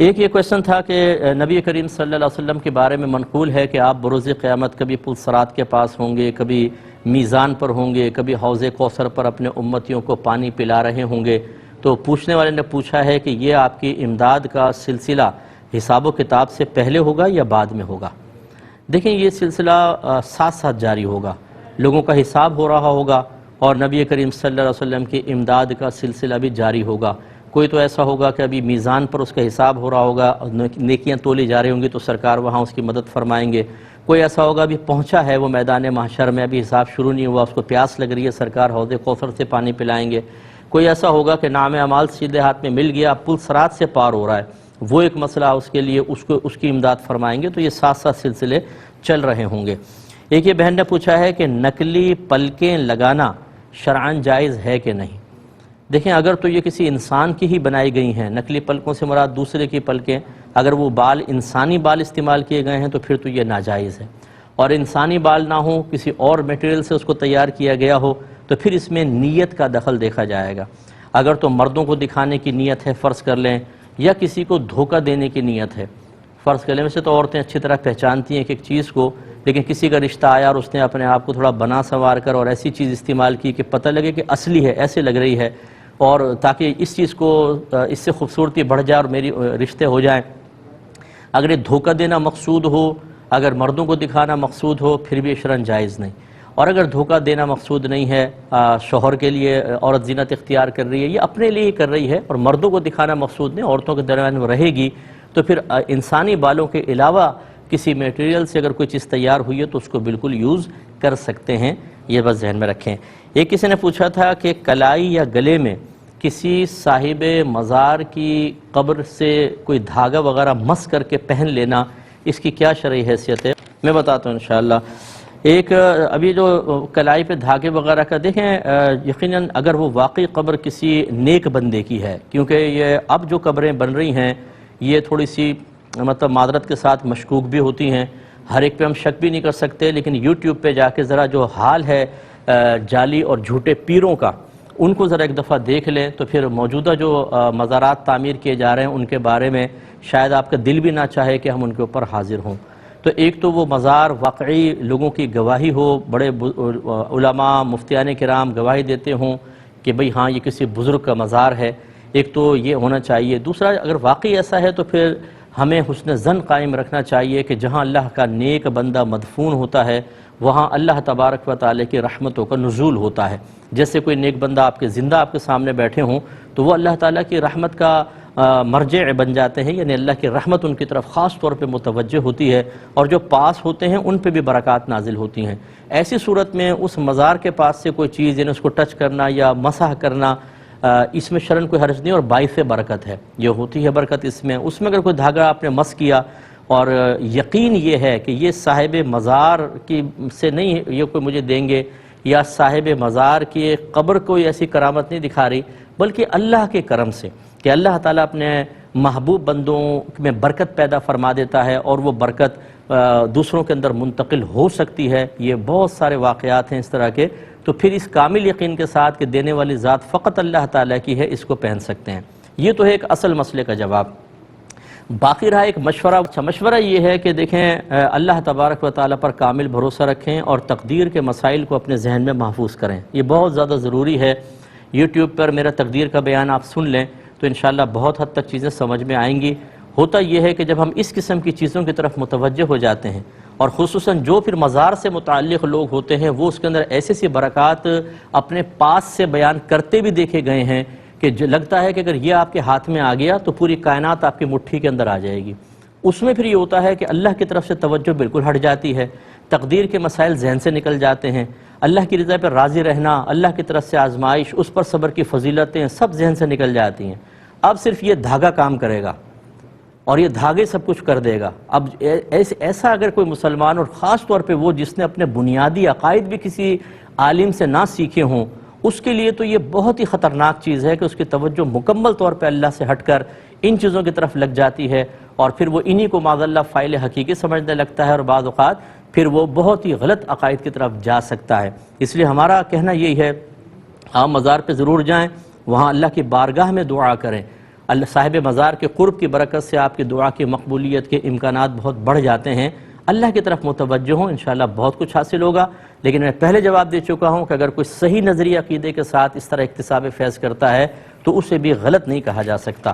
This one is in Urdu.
ایک یہ کویسچن تھا کہ نبی کریم صلی اللہ علیہ وسلم کے بارے میں منقول ہے کہ آپ بروز قیامت کبھی پل صراط کے پاس ہوں گے، کبھی میزان پر ہوں گے، کبھی حوض کوثر پر اپنے امتیوں کو پانی پلا رہے ہوں گے۔ تو پوچھنے والے نے پوچھا ہے کہ یہ آپ کی امداد کا سلسلہ حساب و کتاب سے پہلے ہوگا یا بعد میں ہوگا؟ دیکھیں، یہ سلسلہ ساتھ ساتھ جاری ہوگا، لوگوں کا حساب ہو رہا ہوگا اور نبی کریم صلی اللہ علیہ وسلم کی امداد کا سلسلہ بھی جاری ہوگا۔ کوئی تو ایسا ہوگا کہ ابھی میزان پر اس کا حساب ہو رہا ہوگا، نیکیاں تولی جا رہی ہوں گی تو سرکار وہاں اس کی مدد فرمائیں گے۔ کوئی ایسا ہوگا ابھی پہنچا ہے وہ میدان محشر میں، ابھی حساب شروع نہیں ہوا، اس کو پیاس لگ رہی ہے، سرکار حوض کوثر سے پانی پلائیں گے۔ کوئی ایسا ہوگا کہ نام اعمال سیدھے ہاتھ میں مل گیا، پل صراط سے پار ہو رہا ہے، وہ ایک مسئلہ اس کے لیے اس کی امداد فرمائیں گے۔ تو یہ ساتھ ساتھ سلسلے چل رہے ہوں گے۔ ایک یہ بہن نے پوچھا ہے کہ نقلی پلکیں لگانا شرعاً جائز ہے کہ نہیں؟ دیکھیں، اگر تو یہ کسی انسان کی ہی بنائی گئی ہیں، نقلی پلکوں سے مراد دوسرے کی پلکیں، اگر وہ بال انسانی بال استعمال کیے گئے ہیں تو پھر تو یہ ناجائز ہے، اور انسانی بال نہ ہوں، کسی اور میٹیریل سے اس کو تیار کیا گیا ہو تو پھر اس میں نیت کا دخل دیکھا جائے گا۔ اگر تو مردوں کو دکھانے کی نیت ہے فرض کر لیں، یا کسی کو دھوکہ دینے کی نیت ہے فرض کر لیں، ویسے تو عورتیں اچھی طرح پہچانتی ہیں کہ ایک چیز کو، لیکن کسی کا رشتہ آیا اور اس نے اپنے آپ کو تھوڑا بنا سنوار کر اور ایسی چیز استعمال کی کہ پتہ لگے کہ اصلی ہے، ایسے لگ رہی ہے، اور تاکہ اس چیز کو اس سے خوبصورتی بڑھ جائے اور میری رشتے ہو جائیں۔ اگر یہ دھوکہ دینا مقصود ہو، اگر مردوں کو دکھانا مقصود ہو، پھر بھی شرعاً جائز نہیں۔ اور اگر دھوکہ دینا مقصود نہیں ہے، شوہر کے لیے عورت زینت اختیار کر رہی ہے، یہ اپنے لیے ہی کر رہی ہے اور مردوں کو دکھانا مقصود نہیں، عورتوں کے درمیان وہ رہے گی، تو پھر انسانی بالوں کے علاوہ کسی میٹیریل سے اگر کوئی چیز تیار ہوئی ہے تو اس کو بالکل یوز کر سکتے ہیں، یہ بس ذہن میں رکھیں۔ ایک کسی نے پوچھا تھا کہ کلائی یا گلے میں کسی صاحب مزار کی قبر سے کوئی دھاگا وغیرہ مس کر کے پہن لینا، اس کی کیا شرعی حیثیت ہے؟ میں بتاتا ہوں انشاءاللہ۔ ایک ابھی جو کلائی پہ دھاگے وغیرہ کا دیکھیں، یقیناً اگر وہ واقعی قبر کسی نیک بندے کی ہے، کیونکہ یہ اب جو قبریں بن رہی ہیں یہ تھوڑی سی مطلب معذرت کے ساتھ مشکوک بھی ہوتی ہیں، ہر ایک پہ ہم شک بھی نہیں کر سکتے، لیکن یوٹیوب پہ جا کے ذرا جو حال ہے جعلی اور جھوٹے پیروں کا، ان کو ذرا ایک دفعہ دیکھ لیں تو پھر موجودہ جو مزارات تعمیر کیے جا رہے ہیں ان کے بارے میں شاید آپ کا دل بھی نہ چاہے کہ ہم ان کے اوپر حاضر ہوں۔ تو ایک تو وہ مزار واقعی لوگوں کی گواہی ہو، بڑے علماء مفتیان کرام گواہی دیتے ہوں کہ بھئی ہاں یہ کسی بزرگ کا مزار ہے، ایک تو یہ ہونا چاہیے۔ دوسرا، اگر واقعی ایسا ہے تو پھر ہمیں حسن ظن قائم رکھنا چاہیے کہ جہاں اللہ کا نیک بندہ مدفون ہوتا ہے وہاں اللہ تبارک و تعالی کی رحمتوں کا نزول ہوتا ہے۔ جیسے کوئی نیک بندہ آپ کے زندہ آپ کے سامنے بیٹھے ہوں تو وہ اللہ تعالیٰ کی رحمت کا مرجع بن جاتے ہیں، یعنی اللہ کی رحمت ان کی طرف خاص طور پہ متوجہ ہوتی ہے، اور جو پاس ہوتے ہیں ان پہ بھی برکات نازل ہوتی ہیں۔ ایسی صورت میں اس مزار کے پاس سے کوئی چیز یعنی اس کو ٹچ کرنا یا مسح کرنا، اس میں شرعاً کوئی حرج نہیں اور باعث برکت ہے، یہ ہوتی ہے برکت اس میں۔ اس میں اگر کوئی دھاگا آپ نے مس کیا اور یقین یہ ہے کہ یہ صاحب مزار کی سے نہیں یہ کوئی مجھے دیں گے، یا صاحب مزار کی قبر کوئی ایسی کرامت نہیں دکھا رہی، بلکہ اللہ کے کرم سے کہ اللہ تعالیٰ اپنے محبوب بندوں میں برکت پیدا فرما دیتا ہے اور وہ برکت دوسروں کے اندر منتقل ہو سکتی ہے۔ یہ بہت سارے واقعات ہیں اس طرح کے، تو پھر اس کامل یقین کے ساتھ کہ دینے والی ذات فقط اللہ تعالیٰ کی ہے، اس کو پہن سکتے ہیں۔ یہ تو ہے ایک اصل مسئلے کا جواب۔ باقی رہا ایک مشورہ یہ ہے کہ دیکھیں، اللہ تبارک و تعالیٰ پر کامل بھروسہ رکھیں اور تقدیر کے مسائل کو اپنے ذہن میں محفوظ کریں، یہ بہت زیادہ ضروری ہے۔ یوٹیوب پر میرا تقدیر کا بیان آپ سن لیں تو انشاءاللہ بہت حد تک چیزیں سمجھ میں آئیں گی۔ ہوتا یہ ہے کہ جب ہم اس قسم کی چیزوں کی طرف متوجہ ہو جاتے ہیں، اور خصوصاً جو پھر مزار سے متعلق لوگ ہوتے ہیں وہ اس کے اندر ایسی سی برکات اپنے پاس سے بیان کرتے بھی دیکھے گئے ہیں کہ لگتا ہے کہ اگر یہ آپ کے ہاتھ میں آ گیا تو پوری کائنات آپ کی مٹھی کے اندر آ جائے گی۔ اس میں پھر یہ ہوتا ہے کہ اللہ کی طرف سے توجہ بالکل ہٹ جاتی ہے، تقدیر کے مسائل ذہن سے نکل جاتے ہیں، اللہ کی رضا پر راضی رہنا، اللہ کی طرف سے آزمائش، اس پر صبر کی فضیلتیں سب ذہن سے نکل جاتی ہیں۔ اب صرف یہ دھاگا کام کرے گا اور یہ دھاگے سب کچھ کر دے گا۔ اب ایسا اگر کوئی مسلمان، اور خاص طور پہ وہ جس نے اپنے بنیادی عقائد بھی کسی عالم سے نہ سیکھے ہوں، اس کے لیے تو یہ بہت ہی خطرناک چیز ہے کہ اس کی توجہ مکمل طور پہ اللہ سے ہٹ کر ان چیزوں کی طرف لگ جاتی ہے، اور پھر وہ انہی کو معاذ اللہ فاعل حقیقی سمجھنے لگتا ہے، اور بعض اوقات پھر وہ بہت ہی غلط عقائد کی طرف جا سکتا ہے۔ اس لیے ہمارا کہنا یہی ہے، آپ مزار پہ ضرور جائیں، وہاں اللہ کی بارگاہ میں دعا کریں، صاحب مزار کے قرب کی برکت سے آپ کی دعا کی مقبولیت کے امکانات بہت بڑھ جاتے ہیں۔ اللہ کی طرف متوجہ ہوں، انشاءاللہ بہت کچھ حاصل ہوگا۔ لیکن میں پہلے جواب دے چکا ہوں کہ اگر کوئی صحیح نظریہ عقیدے کے ساتھ اس طرح اکتساب فیض کرتا ہے تو اسے بھی غلط نہیں کہا جا سکتا۔